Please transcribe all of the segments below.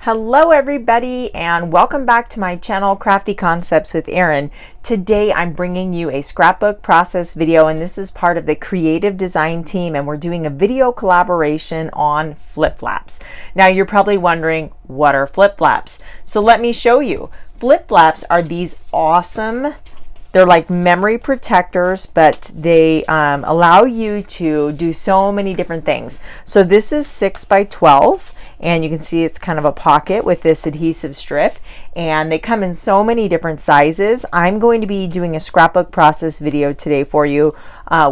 Hello everybody and welcome back to my channel Crafty Concepts with Erin. Today I'm bringing you a scrapbook process video, and this is part of the creative design team, and we're doing a video collaboration on flip-flops. Now you're probably wondering, what are flip-flops? So let me show you. Flip-flops are these awesome, they're like memory protectors, but they allow you to do so many different things. So this is 6 by 12. And you can see it's kind of a pocket with this adhesive strip, and they come in so many different sizes. I'm going to be doing a scrapbook process video today for you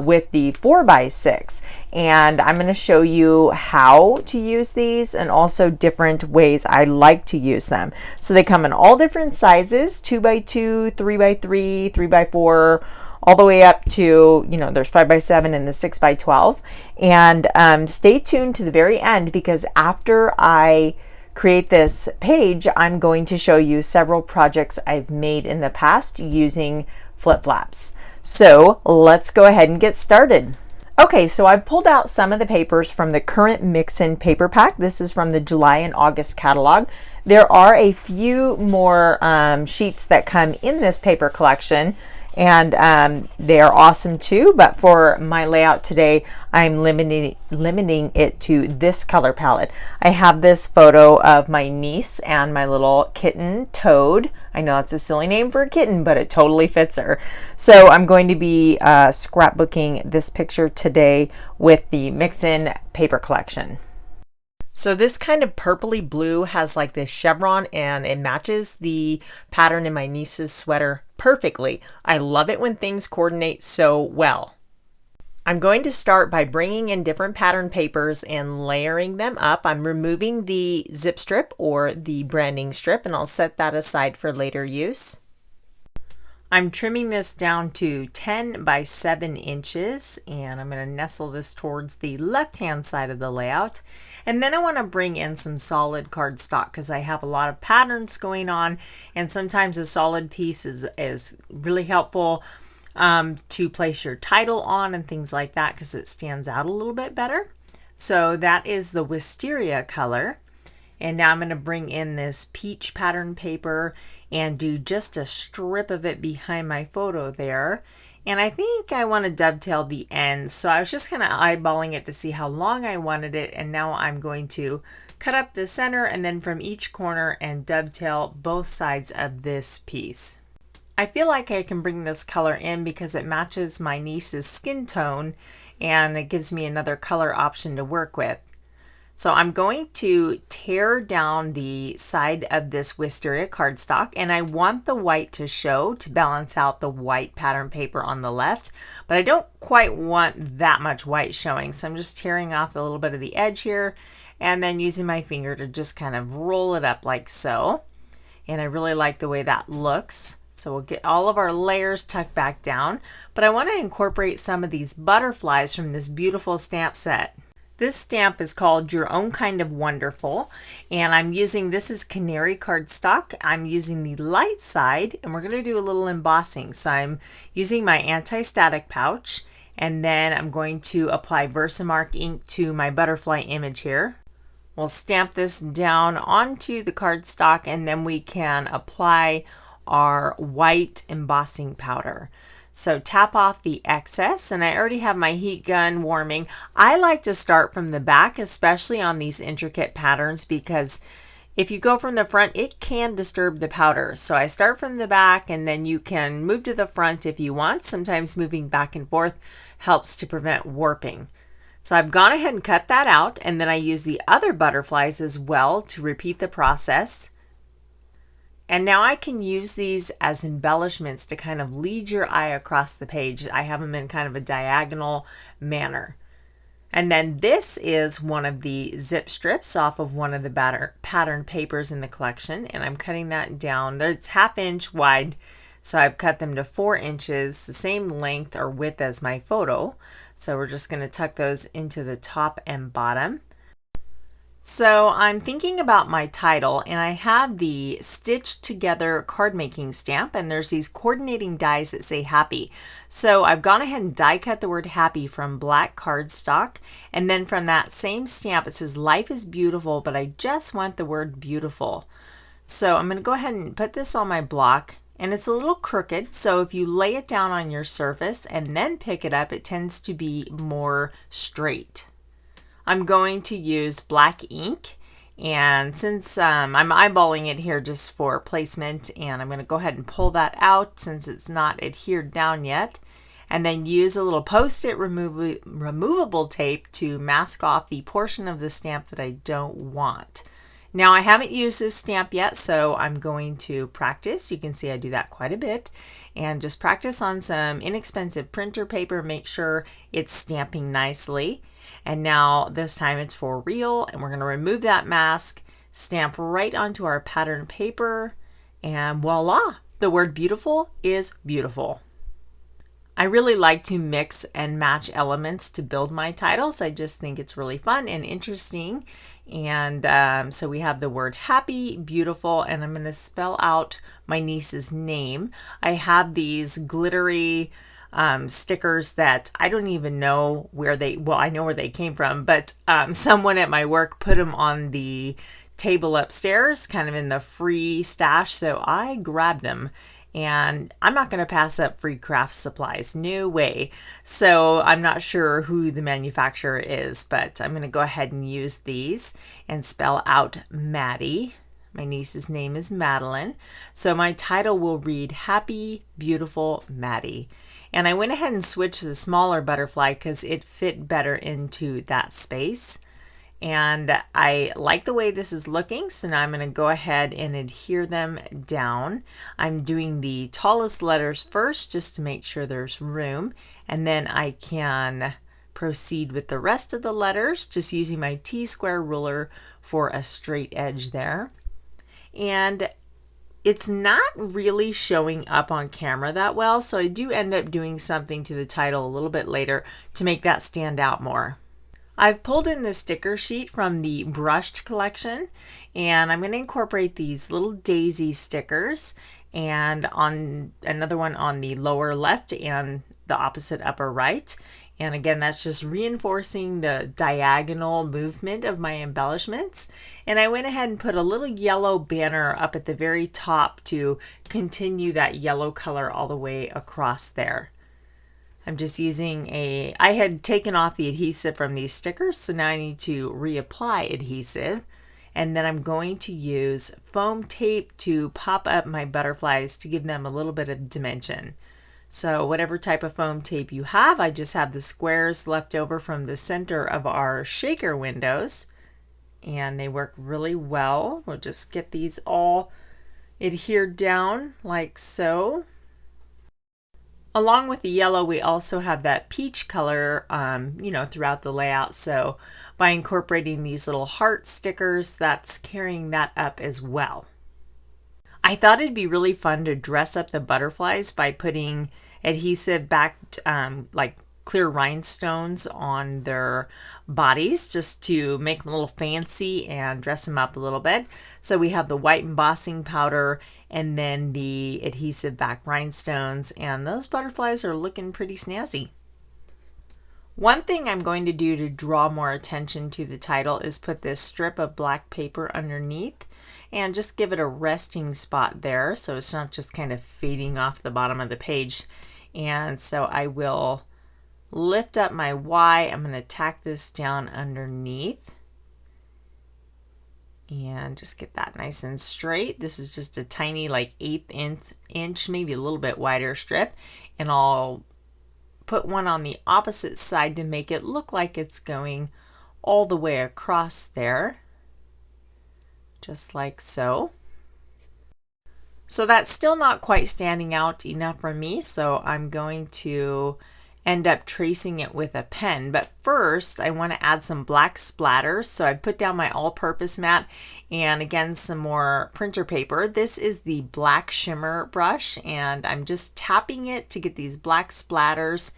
with the 4 by 6, and I'm going to show you how to use these and also different ways I like to use them. So they come in all different sizes: 2 by 2, 3 by 3, 3 by 4, all the way up to, you know, there's 5 by 7 and the 6 by 12. And stay tuned to the very end, because after I create this page, I'm going to show you several projects I've made in the past using flip-flops. So let's go ahead and get started. Okay, so I pulled out some of the papers from the current Mix-In paper pack. This is from the July and August catalog. There are a few more sheets that come in this paper collection, and they are awesome too, but for my layout today I'm limiting it to this color palette. I have this photo of my niece and my little kitten Toad. I know it's a silly name for a kitten, but it totally fits her. So I'm going to be scrapbooking this picture today with the Mix-In paper collection. So this kind of purpley blue has like this chevron, and it matches the pattern in my niece's sweater perfectly. I love it when things coordinate so well. I'm going to start by bringing in different pattern papers and layering them up. I'm removing the zip strip or the branding strip, and I'll set that aside for later use. I'm trimming this down to 10 by 7 inches, and I'm going to nestle this towards the left-hand side of the layout. And then I want to bring in some solid cardstock because I have a lot of patterns going on, and sometimes a solid piece is really helpful to place your title on and things like that, because it stands out a little bit better. So that is the wisteria color. And now I'm going to bring in this peach pattern paper and do just a strip of it behind my photo there. And I think I want to dovetail the ends. So I was just kind of eyeballing it to see how long I wanted it. And now I'm going to cut up the center and then from each corner and dovetail both sides of this piece. I feel like I can bring this color in because it matches my niece's skin tone, and it gives me another color option to work with. So I'm going to tear down the side of this wisteria cardstock, and I want the white to show to balance out the white pattern paper on the left, but I don't quite want that much white showing. So I'm just tearing off a little bit of the edge here and then using my finger to just kind of roll it up like so. And I really like the way that looks. So we'll get all of our layers tucked back down, but I want to incorporate some of these butterflies from this beautiful stamp set. This stamp is called Your Own Kind of Wonderful, and I'm using, this is canary cardstock. I'm using the light side, and we're going to do a little embossing. So I'm using my anti-static pouch, and then I'm going to apply Versamark ink to my butterfly image here. We'll stamp this down onto the cardstock, and then we can apply our white embossing powder. So tap off the excess, and I already have my heat gun warming. I like to start from the back, especially on these intricate patterns, because if you go from the front, it can disturb the powder. So I start from the back, and then you can move to the front if you want. Sometimes moving back and forth helps to prevent warping. So I've gone ahead and cut that out, and then I use the other butterflies as well to repeat the process. And now I can use these as embellishments to kind of lead your eye across the page. I have them in kind of a diagonal manner. And then this is one of the zip strips off of one of the pattern papers in the collection, and I'm cutting that down. It's 1/2 inch wide, so I've cut them to 4 inches, the same length or width as my photo. So we're just going to tuck those into the top and bottom. So I'm thinking about my title, and I have the stitched together card making stamp, and there's these coordinating dies that say happy. So I've gone ahead and die cut the word happy from black cardstock, and then from that same stamp it says life is beautiful, but I just want the word beautiful. So I'm going to go ahead and put this on my block, and it's a little crooked, so if you lay it down on your surface and then pick it up, it tends to be more straight. I'm going to use black ink, and since I'm eyeballing it here just for placement, and I'm going to go ahead and pull that out since it's not adhered down yet, and then use a little post-it removable tape to mask off the portion of the stamp that I don't want. Now I haven't used this stamp yet, so I'm going to practice. You can see I do that quite a bit, and just practice on some inexpensive printer paper, make sure it's stamping nicely. And now this time it's for real, and we're going to remove that mask, stamp right onto our pattern paper, and voila, the word beautiful is beautiful. I really like to mix and match elements to build my titles. I just think it's really fun and interesting. And so we have the word happy, beautiful, and I'm going to spell out my niece's name. I have these glittery stickers that I don't even know where well, I know where they came from, but someone at my work put them on the table upstairs, kind of in the free stash, so I grabbed them. And I'm not going to pass up free craft supplies, no way. So I'm not sure who the manufacturer is, but I'm going to go ahead and use these and spell out Maddie. My niece's name is Madeline. So my title will read Happy, Beautiful Maddie. And I went ahead and switched to the smaller butterfly because it fit better into that space. And I like the way this is looking, so now I'm going to go ahead and adhere them down. I'm doing the tallest letters first just to make sure there's room, and then I can proceed with the rest of the letters just using my T-square ruler for a straight edge there. And it's not really showing up on camera that well, so I do end up doing something to the title a little bit later to make that stand out more. I've pulled in the sticker sheet from the brushed collection, and I'm going to incorporate these little daisy stickers, and on another one on the lower left and the opposite upper right. And again, that's just reinforcing the diagonal movement of my embellishments. And I went ahead and put a little yellow banner up at the very top to continue that yellow color all the way across there. I'm just using I had taken off the adhesive from these stickers, so now I need to reapply adhesive. And then I'm going to use foam tape to pop up my butterflies to give them a little bit of dimension. So whatever type of foam tape you have, I just have the squares left over from the center of our shaker windows, and they work really well. We'll just get these all adhered down like so. Along with the yellow, we also have that peach color, throughout the layout. So by incorporating these little heart stickers, that's carrying that up as well. I thought it'd be really fun to dress up the butterflies by putting adhesive back, like clear rhinestones on their bodies, just to make them a little fancy and dress them up a little bit. So we have the white embossing powder and then the adhesive back rhinestones, and those butterflies are looking pretty snazzy. One thing I'm going to do to draw more attention to the title is put this strip of black paper underneath and just give it a resting spot there so it's not just kind of fading off the bottom of the page. And so I will lift up my Y. I'm going to tack this down underneath and just get that nice and straight. This is just a tiny, like 1/8 inch, maybe a little bit wider strip, and I'll put one on the opposite side to make it look like it's going all the way across there, just like so. So that's still not quite standing out enough for me, so I'm going to end up tracing it with a pen. But first I want to add some black splatters, so I put down my all-purpose mat and again some more printer paper. This is the black shimmer brush, and I'm just tapping it to get these black splatters.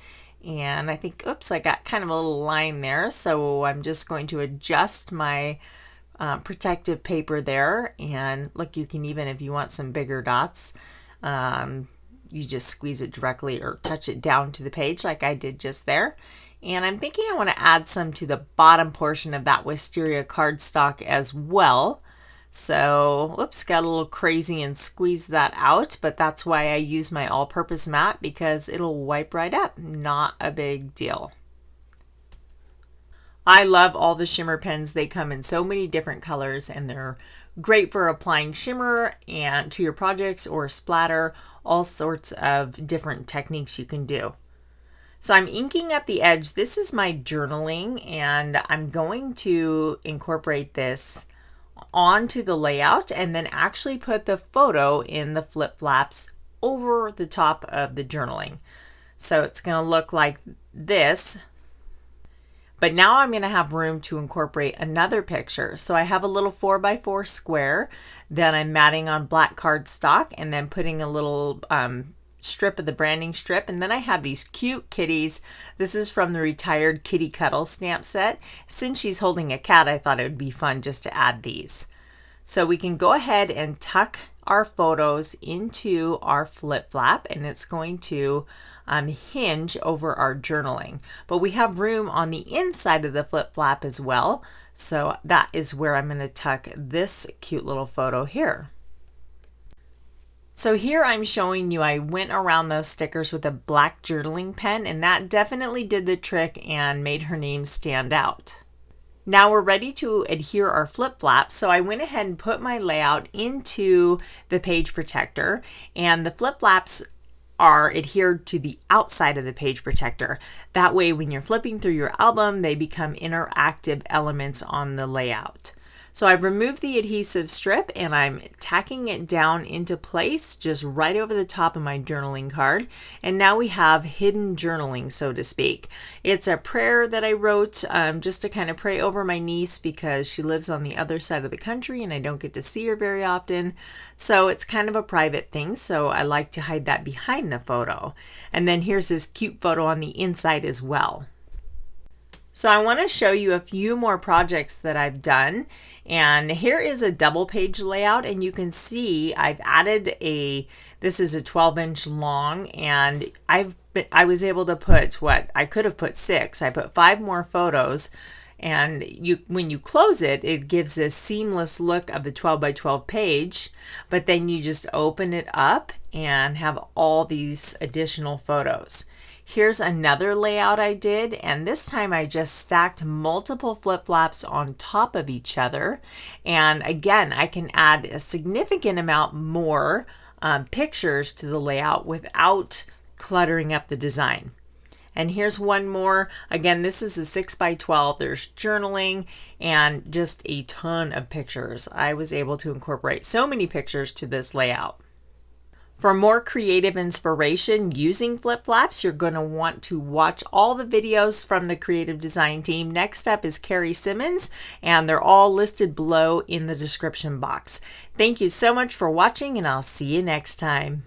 And I think, oops, I got kind of a little line there, so I'm just going to adjust my protective paper there. And look, you can even, if you want some bigger dots, you just squeeze it directly or touch it down to the page like I did just there. And I'm thinking I want to add some to the bottom portion of that wisteria cardstock as well. So, whoops, got a little crazy and squeezed that out, but that's why I use my all-purpose mat, because it'll wipe right up. Not a big deal. I love all the shimmer pens. They come in so many different colors, and they're great for applying shimmer and to your projects or splatter, all sorts of different techniques you can do. So I'm inking up the edge. This is my journaling, and I'm going to incorporate this onto the layout and then actually put the photo in the flip-flops over the top of the journaling. So it's going to look like this. But now I'm going to have room to incorporate another picture. So I have a little 4x4 square that I'm matting on black cardstock and then putting a little strip of the branding strip. And then I have these cute kitties. This is from the Retired Kitty Cuddle stamp set. Since she's holding a cat, I thought it would be fun just to add these. So we can go ahead and tuck our photos into our flip flap, and it's going to hinge over our journaling. But we have room on the inside of the flip flap as well. So that is where I'm going to tuck this cute little photo here. So here I'm showing you I went around those stickers with a black journaling pen, and that definitely did the trick and made her name stand out. Now we're ready to adhere our flip-flap, so I went ahead and put my layout into the page protector, and the flip-flaps are adhered to the outside of the page protector. That way when you're flipping through your album, they become interactive elements on the layout. So I've removed the adhesive strip and I'm tacking it down into place just right over the top of my journaling card. And now we have hidden journaling, so to speak. It's a prayer that I wrote just to kind of pray over my niece because she lives on the other side of the country and I don't get to see her very often. So it's kind of a private thing, so I like to hide that behind the photo. And then here's this cute photo on the inside as well. So I want to show you a few more projects that I've done, and here is a double page layout, and you can see I've added this is a 12-inch long, and I was able to put I could have put 6. I put 5 more photos, and when you close it, it gives this seamless look of the 12x12 page, but then you just open it up and have all these additional photos. Here's another layout I did, and this time I just stacked multiple flip-flops on top of each other. And again, I can add a significant amount more pictures to the layout without cluttering up the design. And here's one more. Again, this is a 6x12. There's journaling and just a ton of pictures. I was able to incorporate so many pictures to this layout. For more creative inspiration using flip-flops, you're going to want to watch all the videos from the creative design team. Next up is Keri Simmons, and they're all listed below in the description box. Thank you so much for watching, and I'll see you next time.